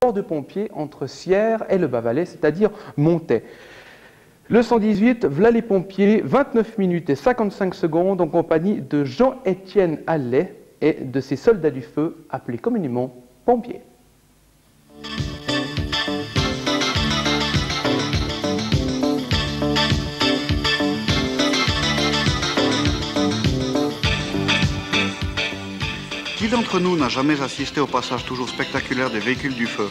corps de pompiers entre Sierre et le Bas-Valais, c'est-à-dire Montais. Le 118, v'là les pompiers, 29 minutes et 55 secondes en compagnie de Jean-Étienne Allet et de ses soldats du feu, appelés communément pompiers. Qui d'entre nous n'a jamais assisté au passage toujours spectaculaire des véhicules du feu?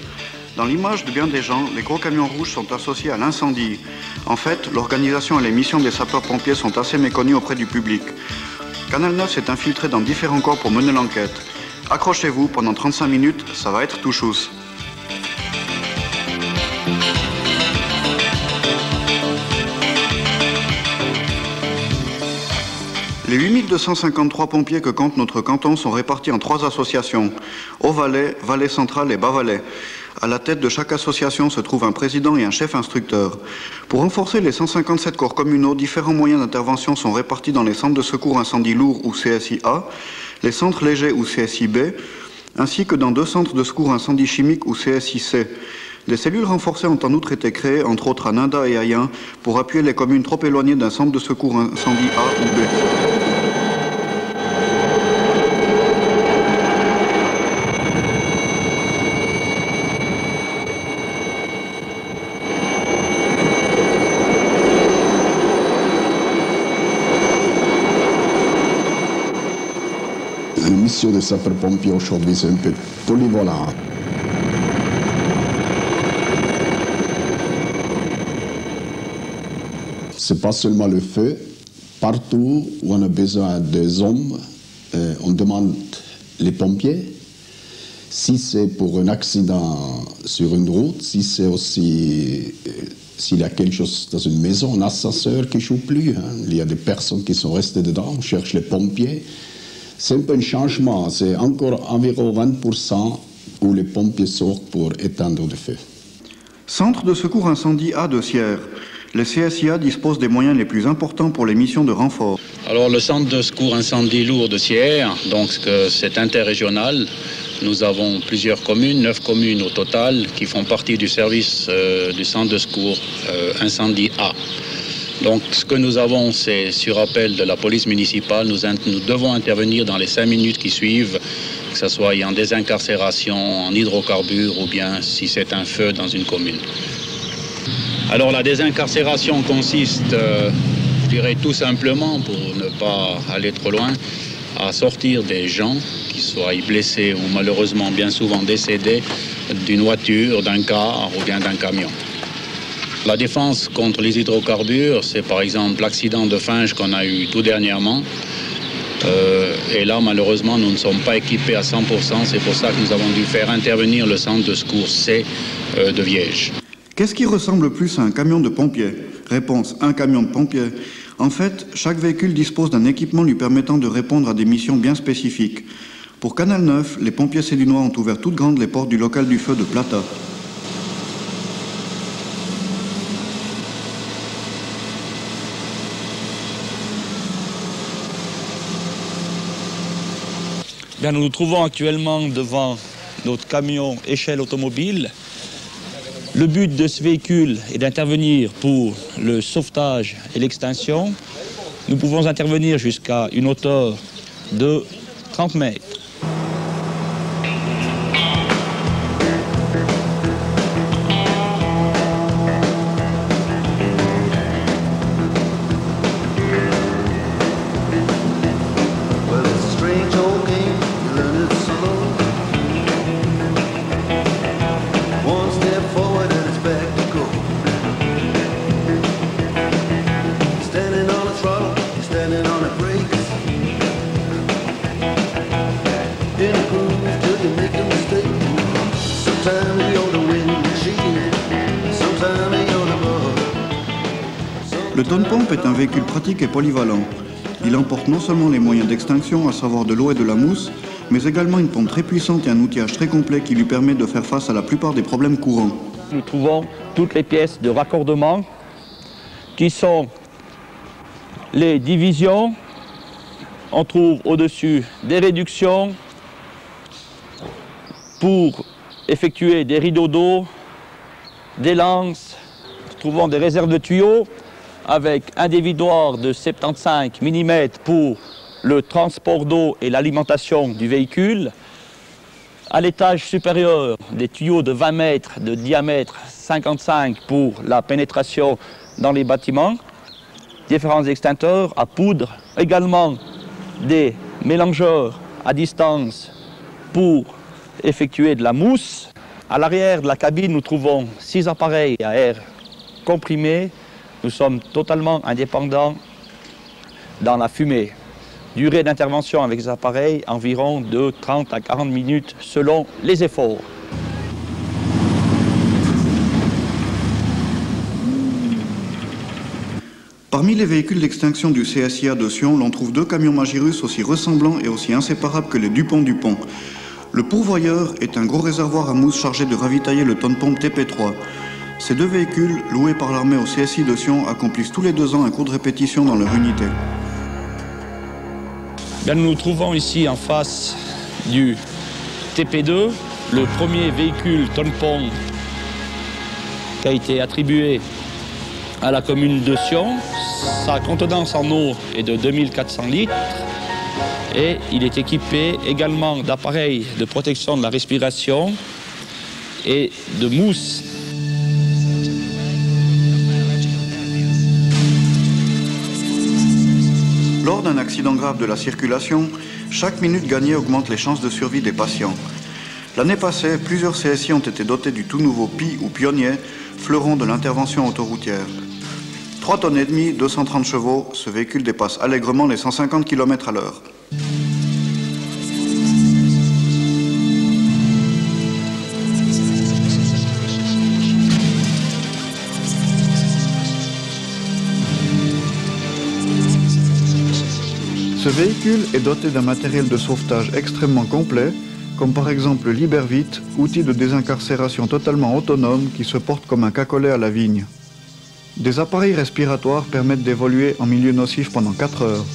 Dans l'image de bien des gens, les gros camions rouges sont associés à l'incendie. En fait, l'organisation et les missions des sapeurs-pompiers sont assez méconnues auprès du public. Canal 9 s'est infiltré dans différents corps pour mener l'enquête. Accrochez-vous, pendant 35 minutes, ça va être tout chousse. Les 8253 pompiers que compte notre canton sont répartis en 3 associations, Haut-Valais, Valais central et Bas-Valais. À la tête de chaque association se trouve un président et un chef instructeur. Pour renforcer les 157 corps communaux, différents moyens d'intervention sont répartis dans les centres de secours incendie lourd ou CSIA, les centres légers ou CSIB, ainsi que dans 2 centres de secours incendie chimique ou CSIC. Des cellules renforcées ont en outre été créées, entre autres à Nanda et Ayen, pour appuyer les communes trop éloignées d'un centre de secours incendie A ou B. La mission des sapeurs-pompiers aujourd'hui, c'est un peu polyvalent. C'est pas seulement le feu. Partout où on a besoin des hommes, on demande les pompiers. Si c'est pour un accident sur une route, si c'est aussi s'il y a quelque chose dans une maison, un ascenseur qui ne joue plus. Il y a des personnes qui sont restées dedans, on cherche les pompiers. C'est un peu un changement. C'est encore environ 20% où les pompiers sortent pour éteindre le feu. Centre de secours incendie A de Sierre. Les CSIA disposent des moyens les plus importants pour les missions de renfort. Alors le centre de secours incendie lourd de Sierre, donc c'est interrégional. Nous avons plusieurs communes, 9 communes au total, qui font partie du service du centre de secours incendie A. Donc ce que nous avons, c'est sur appel de la police municipale, nous devons intervenir dans les 5 minutes qui suivent, que ce soit en désincarcération, en hydrocarbures ou bien si c'est un feu dans une commune. Alors la désincarcération consiste, je dirais tout simplement, pour ne pas aller trop loin, à sortir des gens qui soient blessés ou malheureusement bien souvent décédés d'une voiture, d'un car ou bien d'un camion. La défense contre les hydrocarbures, c'est par exemple l'accident de Finge qu'on a eu tout dernièrement. Et là, malheureusement, nous ne sommes pas équipés à 100%. C'est pour ça que nous avons dû faire intervenir le centre de secours C de Viège. Qu'est-ce qui ressemble le plus à un camion de pompiers? Réponse, un camion de pompiers. En fait, chaque véhicule dispose d'un équipement lui permettant de répondre à des missions bien spécifiques. Pour Canal 9, les pompiers sédunois ont ouvert toutes grandes les portes du local du feu de Plata. Bien, nous nous trouvons actuellement devant notre camion échelle automobile. Le but de ce véhicule est d'intervenir pour le sauvetage et l'extinction. Nous pouvons intervenir jusqu'à une hauteur de 30 mètres. Le tonne-pompe est un véhicule pratique et polyvalent. Il emporte non seulement les moyens d'extinction, à savoir de l'eau et de la mousse, mais également une pompe très puissante et un outillage très complet qui lui permet de faire face à la plupart des problèmes courants. Nous trouvons toutes les pièces de raccordement qui sont les divisions. On trouve au-dessus des réductions pour effectuer des rideaux d'eau, des lances, nous trouvons des réserves de tuyaux avec un dévidoir de 75 mm pour le transport d'eau et l'alimentation du véhicule. À l'étage supérieur, des tuyaux de 20 mètres de diamètre 55 pour la pénétration dans les bâtiments. Différents extincteurs à poudre, également des mélangeurs à distance pour effectuer de la mousse. À l'arrière de la cabine, nous trouvons 6 appareils à air comprimé. Nous sommes totalement indépendants dans la fumée. Durée d'intervention avec les appareils, environ de 30 à 40 minutes selon les efforts. Parmi les véhicules d'extinction du CSIA de Sion, l'on trouve 2 camions Magirus aussi ressemblants et aussi inséparables que les Dupont-Dupont. Le pourvoyeur est un gros réservoir à mousse chargé de ravitailler le tonne-pompe TP3. Ces 2 véhicules, loués par l'armée au CSI de Sion, accomplissent tous les 2 ans un cours de répétition dans leur unité. Bien, nous nous trouvons ici en face du TP2, le premier véhicule tonne-pompe qui a été attribué à la commune de Sion. Sa contenance en eau est de 2400 litres et il est équipé également d'appareils de protection de la respiration et de mousse. Lors d'un accident grave de la circulation, chaque minute gagnée augmente les chances de survie des patients. L'année passée, plusieurs CSI ont été dotés du tout nouveau Pi ou Pionnier, fleuron de l'intervention autoroutière. 3 tonnes et demie, 230 chevaux, ce véhicule dépasse allègrement les 150 km/h. Ce véhicule est doté d'un matériel de sauvetage extrêmement complet, comme par exemple Libervit, outil de désincarcération totalement autonome qui se porte comme un cacolet à la vigne. Des appareils respiratoires permettent d'évoluer en milieu nocif pendant 4 heures.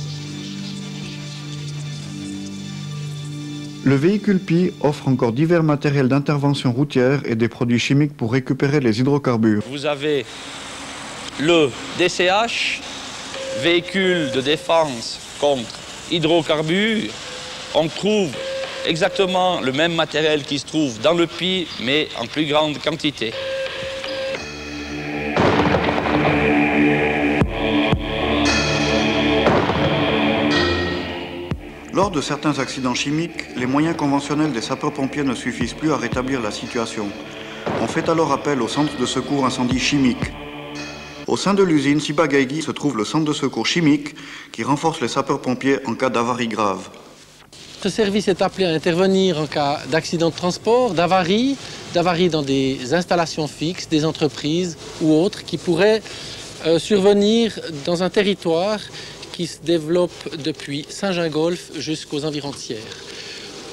Le véhicule Pi offre encore divers matériels d'intervention routière et des produits chimiques pour récupérer les hydrocarbures. Vous avez le DCH, véhicule de défense contre hydrocarbures. On trouve exactement le même matériel qui se trouve dans le Pi, mais en plus grande quantité. Lors de certains accidents chimiques, les moyens conventionnels des sapeurs-pompiers ne suffisent plus à rétablir la situation. On fait alors appel au centre de secours incendie chimique. Au sein de l'usine Sibagaigi se trouve le centre de secours chimique qui renforce les sapeurs-pompiers en cas d'avarie grave. Notre service est appelé à intervenir en cas d'accident de transport, d'avarie dans des installations fixes, des entreprises ou autres qui pourraient survenir dans un territoire qui se développe depuis Saint-Gingolf jusqu'aux environs de Sierre.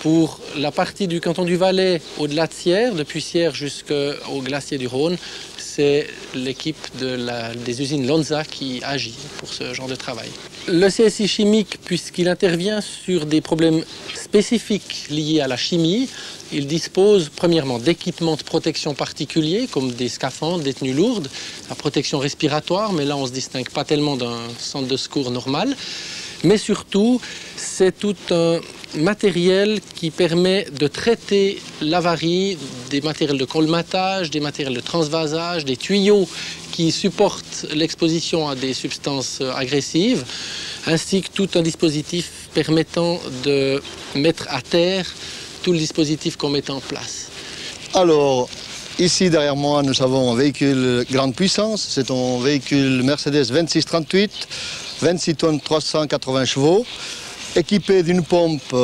Pour la partie du canton du Valais, au-delà de Sierre, depuis Sierre jusqu'au glacier du Rhône, c'est l'équipe des usines Lonza qui agit pour ce genre de travail. Le CSI chimique, puisqu'il intervient sur des problèmes spécifiques liés à la chimie, il dispose premièrement d'équipements de protection particuliers comme des scaphandres, des tenues lourdes, la protection respiratoire, mais là on ne se distingue pas tellement d'un centre de secours normal. Mais surtout, c'est tout un matériel qui permet de traiter l'avarie, des matériels de colmatage, des matériels de transvasage, des tuyaux qui supportent l'exposition à des substances agressives, ainsi que tout un dispositif permettant de mettre à terre tout le dispositif qu'on met en place. Alors, ici derrière moi, nous avons un véhicule grande puissance. C'est un véhicule Mercedes 2638, 26 tonnes 380 chevaux, équipé d'une pompe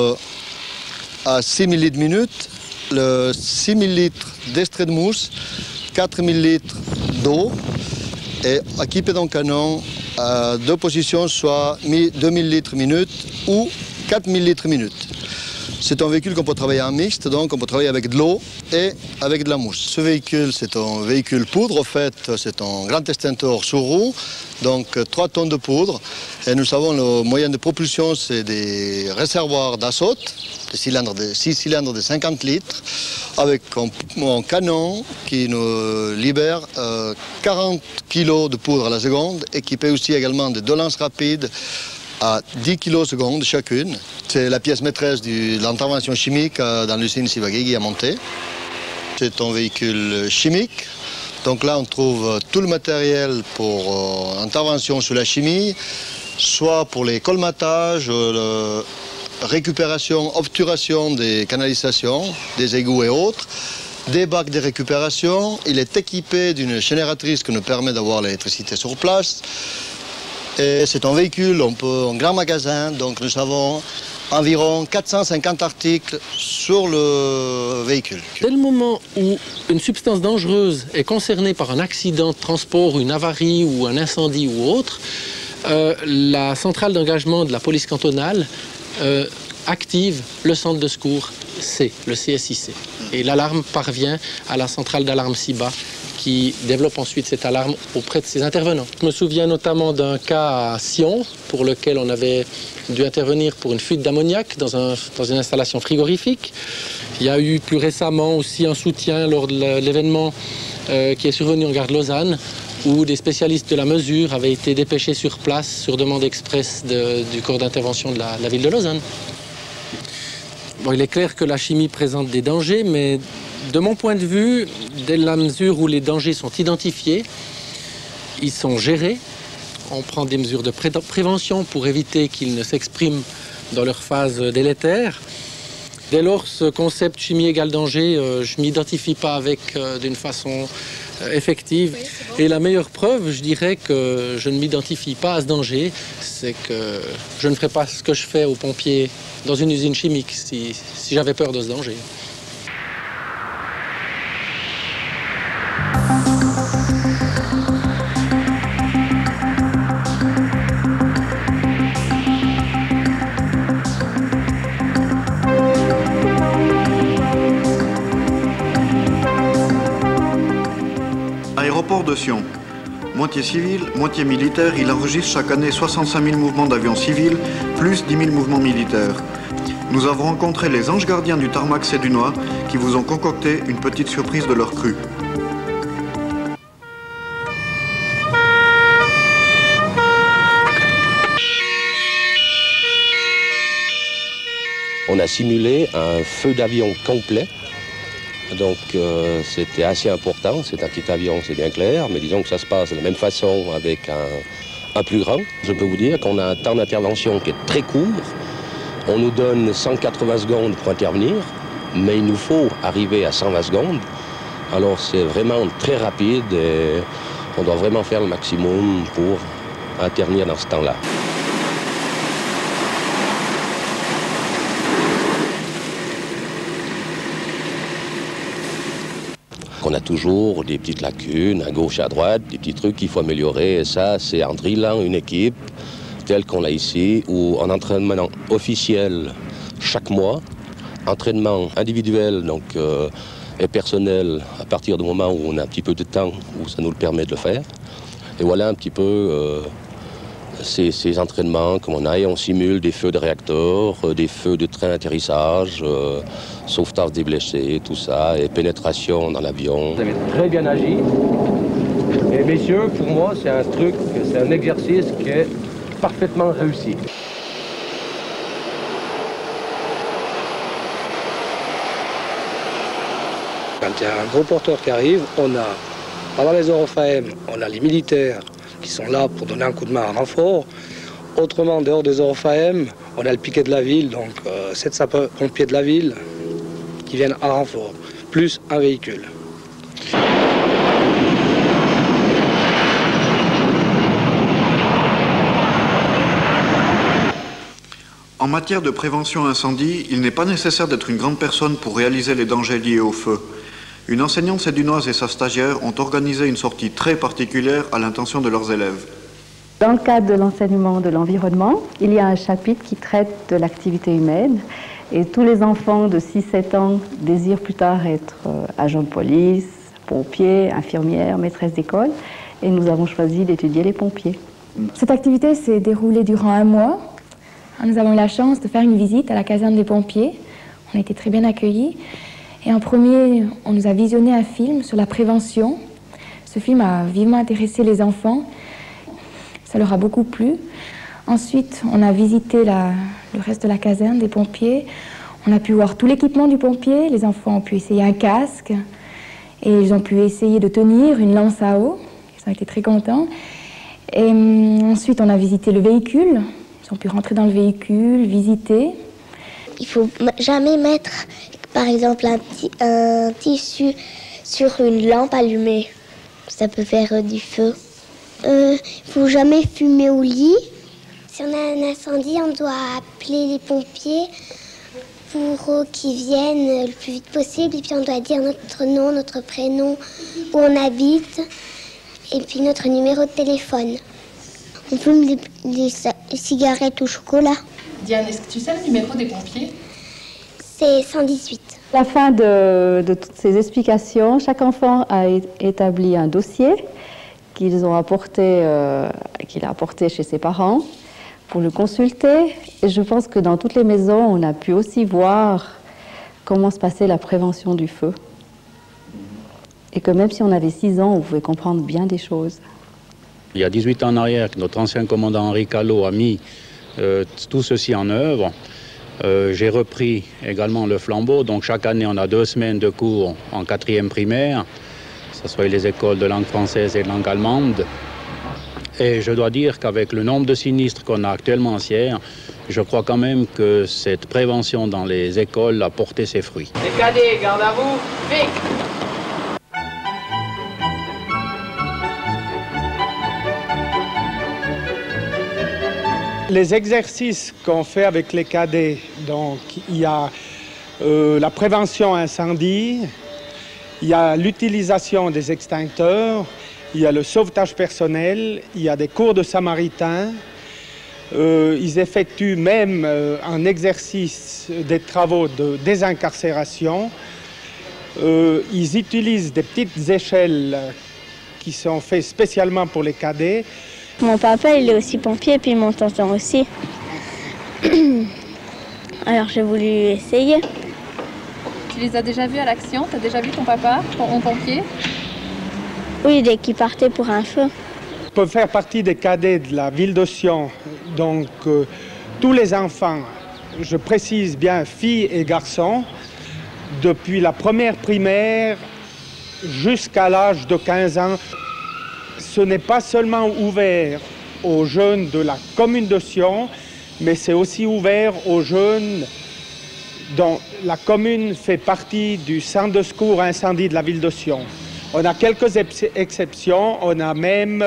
à 6000 litres minute, le 6000 litres d'extrait de mousse, 4000 litres d'eau et équipé d'un canon à 2 positions, soit 2000 litres minute ou 4000 litres minute. C'est un véhicule qu'on peut travailler en mixte, donc on peut travailler avec de l'eau et avec de la mousse. Ce véhicule, c'est un véhicule poudre. En fait, c'est un grand extincteur sur roue, donc 3 tonnes de poudre. Et nous savons le moyen de propulsion, c'est des réservoirs d'azote, des cylindres 6 cylindres de 50 litres, avec un canon qui nous libère 40 kg de poudre à la seconde, équipé aussi également de 2 lances rapides à 10 kg seconde chacune. C'est la pièce maîtresse de l'intervention chimique dans l'usine Sivagigi à Monté. C'est un véhicule chimique. Donc là, on trouve tout le matériel pour intervention sur la chimie, soit pour les colmatages, récupération, obturation des canalisations, des égouts et autres, des bacs de récupération. Il est équipé d'une génératrice qui nous permet d'avoir l'électricité sur place. Et c'est un véhicule, un grand magasin, donc nous avons environ 450 articles sur le véhicule. Dès le moment où une substance dangereuse est concernée par un accident de transport, une avarie ou un incendie ou autre, la centrale d'engagement de la police cantonale active le centre de secours C, le CSIC. Et l'alarme parvient à la centrale d'alarme SIBA qui développe ensuite cette alarme auprès de ses intervenants. Je me souviens notamment d'un cas à Sion pour lequel on avait dû intervenir pour une fuite d'ammoniac dans une installation frigorifique. Il y a eu plus récemment aussi un soutien lors de l'événement qui est survenu en gare de Lausanne où des spécialistes de la mesure avaient été dépêchés sur place sur demande express du corps d'intervention de la ville de Lausanne. Bon, il est clair que la chimie présente des dangers, mais de mon point de vue, dès la mesure où les dangers sont identifiés, ils sont gérés. On prend des mesures de prévention pour éviter qu'ils ne s'expriment dans leur phase délétère. Dès lors, ce concept chimie égale danger, je ne m'identifie pas avec d'une façon effective. Et la meilleure preuve, je dirais que je ne m'identifie pas à ce danger, c'est que je ne ferais pas ce que je fais aux pompiers dans une usine chimique si j'avais peur de ce danger. Aéroport de Sion. Moitié civil, moitié militaire, il enregistre chaque année 65 000 mouvements d'avions civils, plus 10 000 mouvements militaires. Nous avons rencontré les anges gardiens du tarmac sédunois qui vous ont concocté une petite surprise de leur crue. On a simulé un feu d'avion complet. Donc c'était assez important, c'est un petit avion, c'est bien clair, mais disons que ça se passe de la même façon avec un plus grand. Je peux vous dire qu'on a un temps d'intervention qui est très court. On nous donne 180 secondes pour intervenir, mais il nous faut arriver à 120 secondes. Alors c'est vraiment très rapide et on doit vraiment faire le maximum pour intervenir dans ce temps-là. On a toujours des petites lacunes à gauche, à droite, des petits trucs qu'il faut améliorer. Et ça, c'est en drillant une équipe telle qu'on l'a ici, ou en entraînement officiel chaque mois, entraînement individuel donc, et personnel à partir du moment où on a un petit peu de temps, où ça nous le permet de le faire. Et voilà un petit peu ces entraînements comme on a, et on simule des feux de réacteurs, des feux de train d'atterrissage, sauvetage des blessés, tout ça, et pénétration dans l'avion. Vous avez très bien agi. Et messieurs, pour moi, c'est un exercice qui est parfaitement réussi. Quand il y a un gros porteur qui arrive, on a, pendant les Eurofaem, on a les militaires qui sont là pour donner un coup de main en renfort. Autrement, en dehors des Eurofaem, on a le piquet de la ville, donc 7 sapeurs-pompiers de la ville qui viennent en renfort, plus un véhicule. En matière de prévention incendie, il n'est pas nécessaire d'être une grande personne pour réaliser les dangers liés au feu. Une enseignante sédunoise et sa stagiaire ont organisé une sortie très particulière à l'intention de leurs élèves. Dans le cadre de l'enseignement de l'environnement, il y a un chapitre qui traite de l'activité humaine Et tous les enfants de 6-7 ans désirent plus tard être agents de police, pompiers, infirmières, maîtresses d'école. Et nous avons choisi d'étudier les pompiers. Cette activité s'est déroulée durant 1 mois. Nous avons eu la chance de faire une visite à la caserne des pompiers. On a été très bien accueillis. Et en premier, on nous a visionné un film sur la prévention. Ce film a vivement intéressé les enfants. Ça leur a beaucoup plu. Ensuite, on a visité le reste de la caserne des pompiers. On a pu voir tout l'équipement du pompier. Les enfants ont pu essayer un casque. Et ils ont pu essayer de tenir une lance à eau. Ils ont été très contents. Et ensuite, on a visité le véhicule. Ils ont pu rentrer dans le véhicule, visiter. Il ne faut jamais mettre, par exemple, un tissu sur une lampe allumée. Ça peut faire du feu. Il ne faut jamais fumer au lit. Si on a un incendie, on doit appeler les pompiers pour qu'ils viennent le plus vite possible. Et puis on doit dire notre nom, notre prénom, où on habite, et puis notre numéro de téléphone. On fume des cigarettes au chocolat. Diane, est-ce que tu sais le numéro des pompiers? C'est 118. À la fin de toutes ces explications, chaque enfant a établi un dossier qu'il a apporté chez ses parents pour le consulter. Et je pense que dans toutes les maisons, on a pu aussi voir comment se passait la prévention du feu. Et que même si on avait 6 ans, on pouvait comprendre bien des choses. Il y a 18 ans en arrière, notre ancien commandant Henri Callot a mis tout ceci en œuvre. J'ai repris également le flambeau, donc chaque année on a 2 semaines de cours en 4e primaire, que ce soit les écoles de langue française et de langue allemande. Et je dois dire qu'avec le nombre de sinistres qu'on a actuellement en Sierre, je crois quand même que cette prévention dans les écoles a porté ses fruits. Les cadets, garde à vous, vite! Les exercices qu'on fait avec les cadets, donc il y a la prévention incendie, il y a l'utilisation des extincteurs, il y a le sauvetage personnel, il y a des cours de samaritains. Ils effectuent même en exercice des travaux de désincarcération. Ils utilisent des petites échelles qui sont faites spécialement pour les cadets. Mon papa, il est aussi pompier, et puis mon tonton aussi. Alors j'ai voulu essayer. Tu les as déjà vus à l'action? Tu as déjà vu ton papa en pompier? Oui, dès qu'il partait pour un feu. Je peux faire partie des cadets de la ville de Sion. Donc tous les enfants, je précise bien filles et garçons, depuis la première primaire jusqu'à l'âge de 15 ans, ce n'est pas seulement ouvert aux jeunes de la commune de Sion, mais c'est aussi ouvert aux jeunes dont la commune fait partie du centre de secours incendie de la ville de Sion. On a quelques exceptions, on a même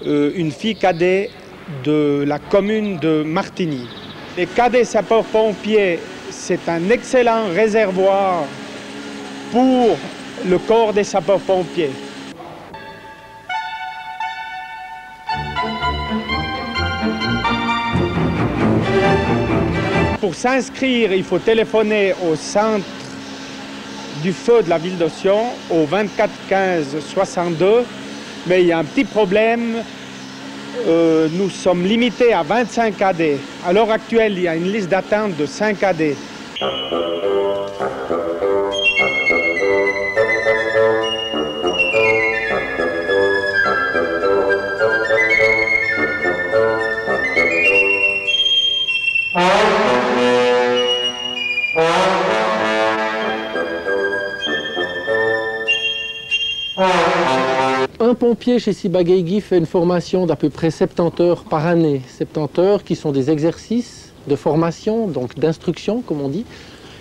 une fille cadet de la commune de Martigny. Les cadets sapeurs-pompiers, c'est un excellent réservoir pour le corps des sapeurs-pompiers. Pour s'inscrire, il faut téléphoner au centre du feu de la ville de Sion, au 24 15 62. Mais il y a un petit problème, nous sommes limités à 25 cadets. À l'heure actuelle, il y a une liste d'attente de 5 cadets. Un pompier chez Sibagaygi fait une formation d'à peu près 70 heures par année. 70 heures qui sont des exercices de formation, donc d'instruction comme on dit,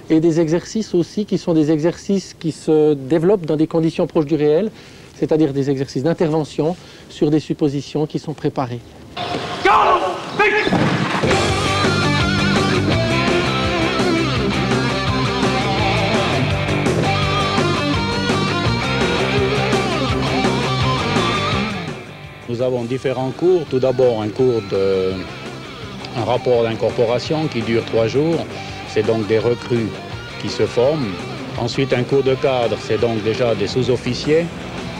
et des exercices aussi qui sont des exercices qui se développent dans des conditions proches du réel, c'est-à-dire des exercices d'intervention sur des suppositions qui sont préparées. Nous avons différents cours. Tout d'abord, un rapport d'incorporation qui dure 3 jours. c'est donc des recrues qui se forment. Ensuite, un cours de cadre, c'est donc déjà des sous-officiers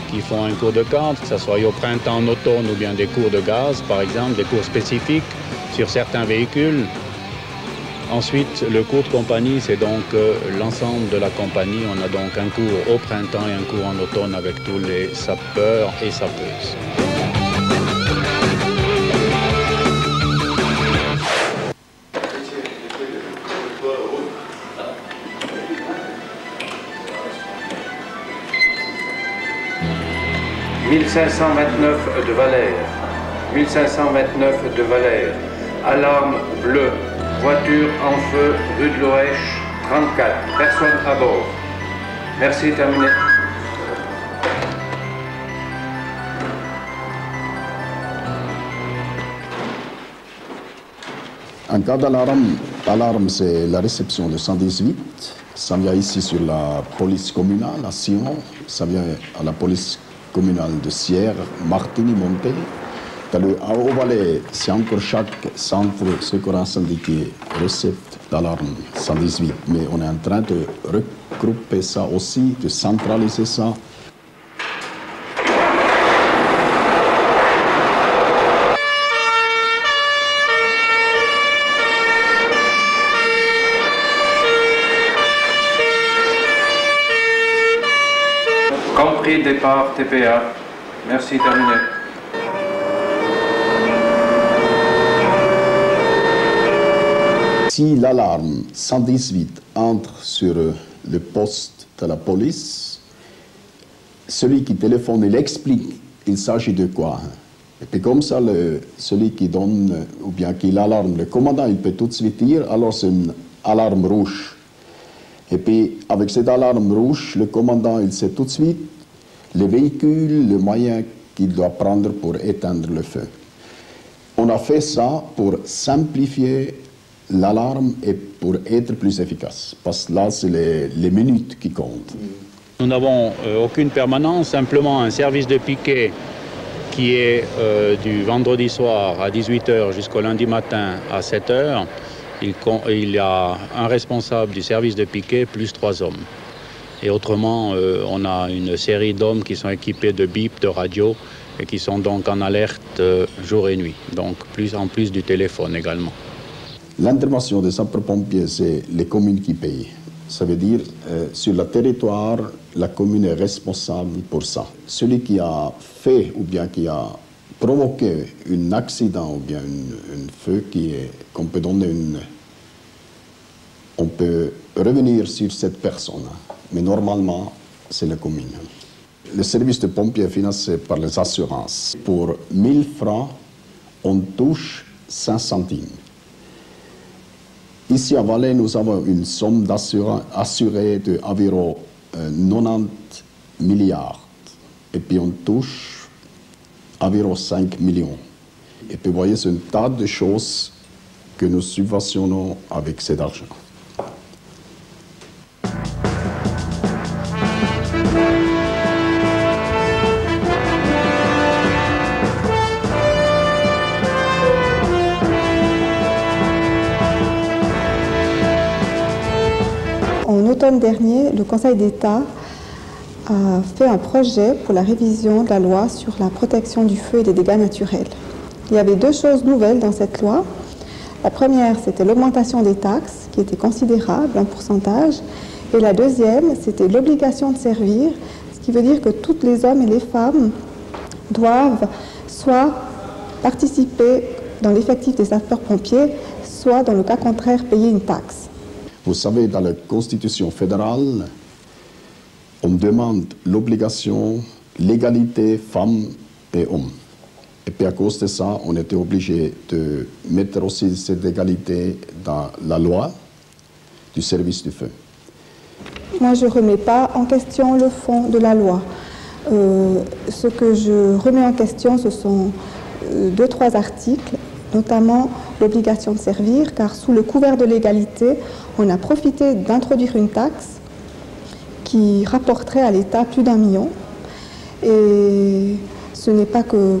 qui font un cours de cadre, que ce soit au printemps, en automne ou bien des cours de gaz, par exemple, des cours spécifiques sur certains véhicules. Ensuite, le cours de compagnie, c'est donc l'ensemble de la compagnie. On a donc un cours au printemps et un cours en automne avec tous les sapeurs et sapeuses. « 1529 de Valère, 1529 de Valère, alarme bleue, voiture en feu, rue de l'Oèche, 34, personne à bord. Merci, terminé. » En cas d'alarme, c'est la réception de 118. Ça vient ici sur la police communale à Sion, ça vient à la police communale de Sierre, Martigny, Monté. À Haut-Valais, c'est encore chaque centre secours incendie qui recette d'alarme 118. Mais on est en train de regrouper ça aussi, de centraliser ça. Compris, départ, TPA. Merci, terminé. Si l'alarme 118 entre sur le poste de la police, celui qui téléphone, il explique il s'agit de quoi. Et puis comme ça, celui qui donne, ou bien qui l'alarme, le commandant, il peut tout de suite dire, alors c'est une alarme rouge. Et puis avec cette alarme rouge, le commandant, il sait tout de suite les véhicules, les moyens qu'il doit prendre pour éteindre le feu. On a fait ça pour simplifier l'alarme et pour être plus efficace. Parce que là, c'est les minutes qui comptent. Nous n'avons aucune permanence, simplement un service de piquet qui est du vendredi soir à 18h jusqu'au lundi matin à 7h. Il y a un responsable du service de piquet plus 3 hommes. Et autrement, on a une série d'hommes qui sont équipés de bip, de radio, et qui sont donc en alerte jour et nuit, donc en plus du téléphone également. L'intervention des sapeurs-pompiers, c'est les communes qui payent. Ça veut dire, sur le territoire, la commune est responsable pour ça. Celui qui a fait ou bien qui a provoqué un accident ou bien un feu qu'on peut donner on peut revenir sur cette personne. Mais normalement, c'est la commune. Le service de pompiers est financé par les assurances. Pour 1000 francs, on touche 5 centimes. Ici à Valais, nous avons une somme assurée d'environ 90 milliards. Et puis on touche environ 5 millions. Et puis vous voyez, c'est un tas de choses que nous subventionnons avec cet argent. En automne dernier, le Conseil d'État a fait un projet pour la révision de la loi sur la protection du feu et des dégâts naturels. Il y avait 2 choses nouvelles dans cette loi. La première, c'était l'augmentation des taxes, qui était considérable en pourcentage. Et la deuxième, c'était l'obligation de servir, ce qui veut dire que tous les hommes et les femmes doivent soit participer dans l'effectif des sapeurs-pompiers, soit, dans le cas contraire, payer une taxe. Vous savez, dans la Constitution fédérale, on demande l'obligation, l'égalité femmes et hommes. Et puis à cause de ça, on était obligé de mettre aussi cette égalité dans la loi du service du feu. Moi, je ne remets pas en question le fond de la loi. Ce que je remets en question, ce sont 2-3 articles, notamment l'obligation de servir, car sous le couvert de l'égalité, on a profité d'introduire une taxe qui rapporterait à l'État plus d'1 million. Et ce n'est pas que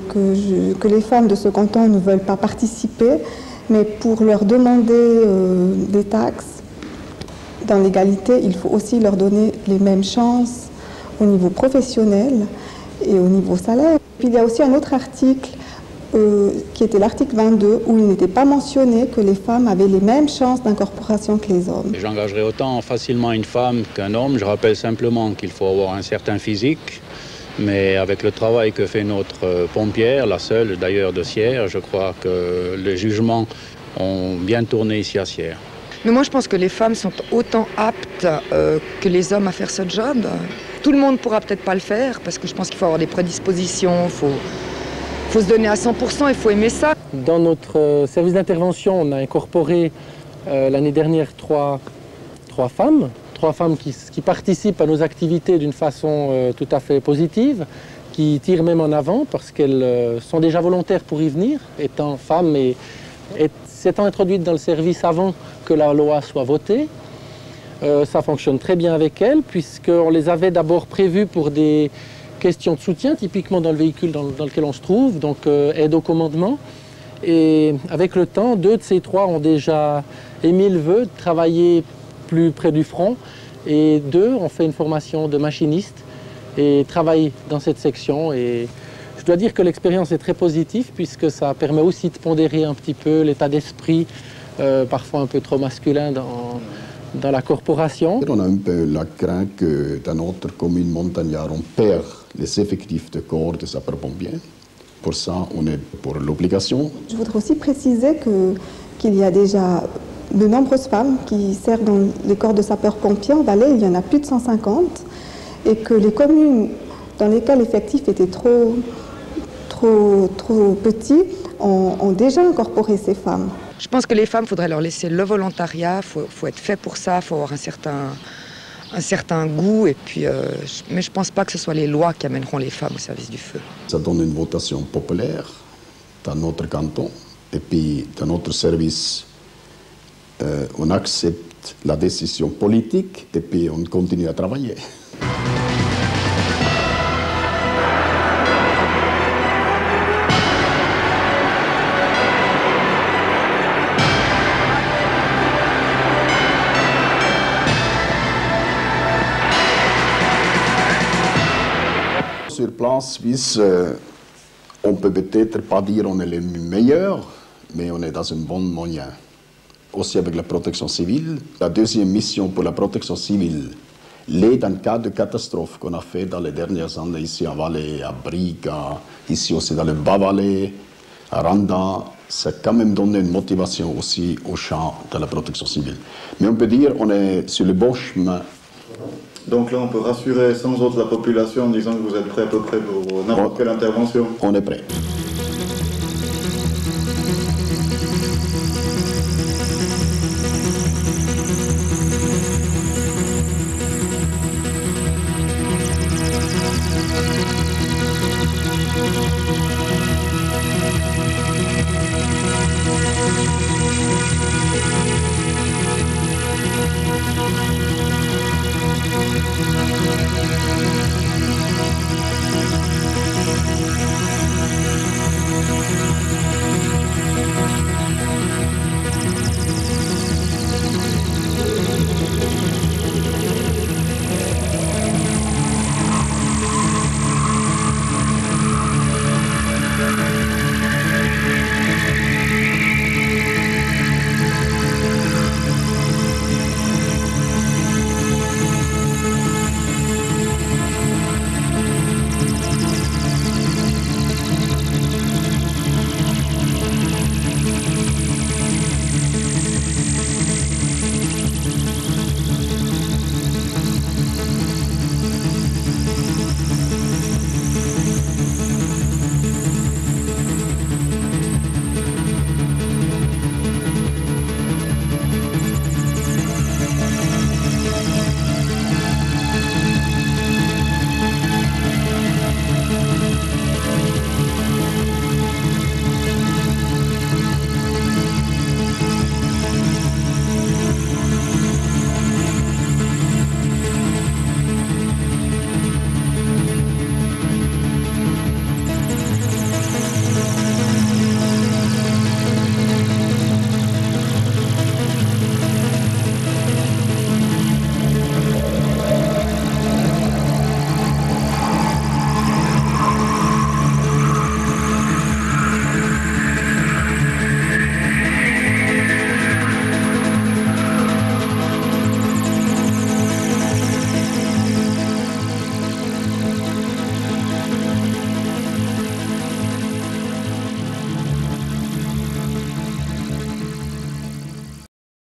les femmes de ce canton ne veulent pas participer, mais pour leur demander des taxes, dans l'égalité, il faut aussi leur donner les mêmes chances au niveau professionnel et au niveau salaire. Puis il y a aussi un autre article qui était l'article 22 où il n'était pas mentionné que les femmes avaient les mêmes chances d'incorporation que les hommes. J'engagerai autant facilement une femme qu'un homme. Je rappelle simplement qu'il faut avoir un certain physique. Mais avec le travail que fait notre pompière, la seule d'ailleurs de Sierre, je crois que les jugements ont bien tourné ici à Sierre. Mais moi je pense que les femmes sont autant aptes que les hommes à faire ce job. Tout le monde ne pourra peut-être pas le faire parce que je pense qu'il faut avoir des prédispositions, il faut se donner à 100%, il faut aimer ça. Dans notre service d'intervention, on a incorporé l'année dernière trois femmes. 3 femmes qui participent à nos activités d'une façon tout à fait positive, qui tirent même en avant parce qu'elles sont déjà volontaires pour y venir, étant femmes et s'étant introduites dans le service avant que la loi soit votée. Ça fonctionne très bien avec elles puisqu'on les avait d'abord prévues pour des questions de soutien, typiquement dans le véhicule dans lequel on se trouve, donc aide au commandement. Et avec le temps, 2 de ces 3 ont déjà émis le vœu de travailler plus près du front et 2 ont fait une formation de machiniste et travaillent dans cette section. Et je dois dire que l'expérience est très positive puisque ça permet aussi de pondérer un petit peu l'état d'esprit, parfois un peu trop masculin dans la corporation. On a un peu la crainte que dans notre commune montagnarde, on perd les effectifs de corps de sapeurs-pompiers. Pour ça, on est pour l'obligation. Je voudrais aussi préciser qu'il y a déjà de nombreuses femmes qui servent dans les corps de sapeurs-pompiers en Valais, il y en a plus de 150, et que les communes dans lesquelles l'effectif était trop petit ont déjà incorporé ces femmes. Je pense que les femmes, il faudrait leur laisser le volontariat, il faut être fait pour ça, il faut avoir un certain goût, et puis, mais je ne pense pas que ce soit les lois qui amèneront les femmes au service du feu. Ça donne une votation populaire dans notre canton, et puis dans notre service, on accepte la décision politique et puis on continue à travailler. Sur plan suisse, on peut peut-être pas dire qu'on est les meilleurs, mais on est dans une bonne moyenne. Aussi avec la protection civile. La deuxième mission pour la protection civile, l'aide en cas de catastrophe qu'on a fait dans les dernières années ici à Valais, à Brigue, ici aussi dans le Bas-Valais, à Randa, ça a quand même donné une motivation aussi au champ de la protection civile. Mais on peut dire qu'on est sur le bon chemin. Donc là, on peut rassurer sans autre la population en disant que vous êtes prêts à peu près pour n'importe quelle intervention. On est prêt. Thank you.